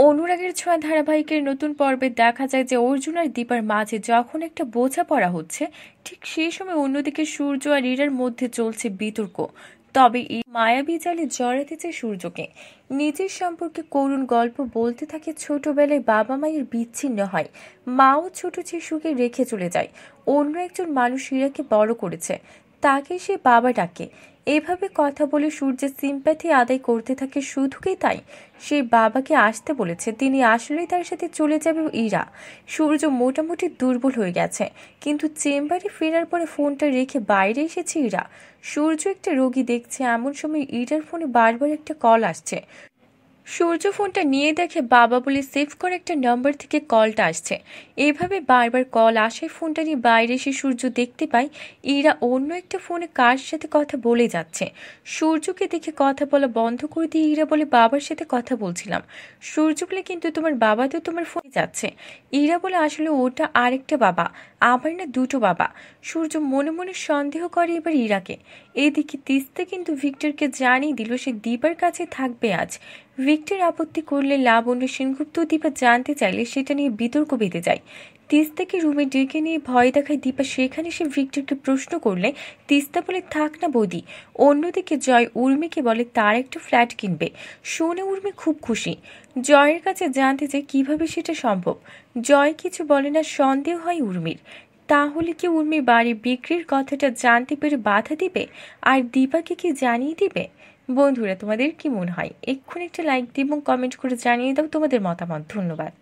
অনুরাগের ছোঁয়া ধারাবাহিকের নতুন পর্বে দেখা যায় যে অর্জুন আর দীপার মাঝে যখন একটা বোঝাপড়া হচ্ছে, ঠিক সেই সময় অন্যদিকে সূর্য আর ইরার মধ্যে চলছে বিতর্ক। তবে এই মায়াবী জালে জড়াতে চায় সূর্যকে। নিজের সম্পর্কে করুণ গল্প বলতে থাকে, ছোটবেলায় বাবা মায়ের বিচ্ছিন্ন হয়, মাও ছোট শিশুকে রেখে চলে যায়, অন্য একজন মানুষ ইরাকে বড় করেছে, তাকে সে বাবা ডাকে। এভাবে কথা বলে সূর্যের সিম্প্যাথি আদায় করতে থাকে। শুধু কি তাই, সে বাবাকে আসতে বলেছে, তিনি আসলেই তার সাথে চলে যাবে ইরা। সূর্য মোটামুটি দুর্বল হয়ে গেছে, কিন্তু চেম্বারে ফেরার পরে ফোনটা রেখে বাইরে এসেছে ইরা। সূর্য একটা রোগী দেখছে, এমন সময় ইরার ফোনে বারবার একটা কল আসছে। সূর্য ফোনটা নিয়ে দেখে বাবা বলে সেভ করে একটা নম্বর থেকে কলটা আসছে। এইভাবে বারবার কল আসায় ফোনটা নিয়ে বাইরে এসে সূর্য দেখতে পায় ইরা অন্য একটা ফোনে কার সাথে কথা বলে যাচ্ছে। সূর্যকে দেখে কথা বলা বন্ধ করে দিয়ে ইরা বলে, বাবার সাথে কথা বলছিলাম। সূর্য বলে, কিন্তু তোমার বাবা তো তোমার ফোনে যাচ্ছে। ইরা বলে, আসলে ওটা আরেকটা বাবা, আবার না দুটো বাবা। সূর্য মনে মনে সন্দেহ করে এবার ইরাকে। এদিকে তিস্তা কিন্তু ভিক্টরকে জানিয়ে দিল সে দীপার কাছে থাকবে আজ। ভিক্টর আপত্তি করলে লাবণ্য সেনগুপ্ত দীপা জানতে চাইলে সেটা নিয়ে বিতর্ক বেঁধে যায়। তিস্তাকে রুমে ডেকে নিয়ে ভয় দেখায় দীপা, সেখানে সে ভিক্টরকে প্রশ্ন করলে তিস্তা বলে, থাক না বৌদি। অন্যদিকে জয় উর্মিকে বলে তার একটা ফ্ল্যাট কিনবে। শুনে উর্মি খুব খুশি। জয়ের কাছে জানতে চায় কিভাবে সেটা সম্ভব। জয় কিছু বলে না, সন্দেহ হয় উর্মির। তাহলে কি উর্মি বাড়ি বিক্রির কথাটা জানতে পেরে বাধা দিবে, আর দীপাকে কি জানিয়ে দিবে? বন্ধুরা, তোমাদের কি মনে হয়? এক্ষুনি একটা লাইক দিও এবং কমেন্ট করে জানিয়ে দাও তোমাদের মতামত। ধন্যবাদ।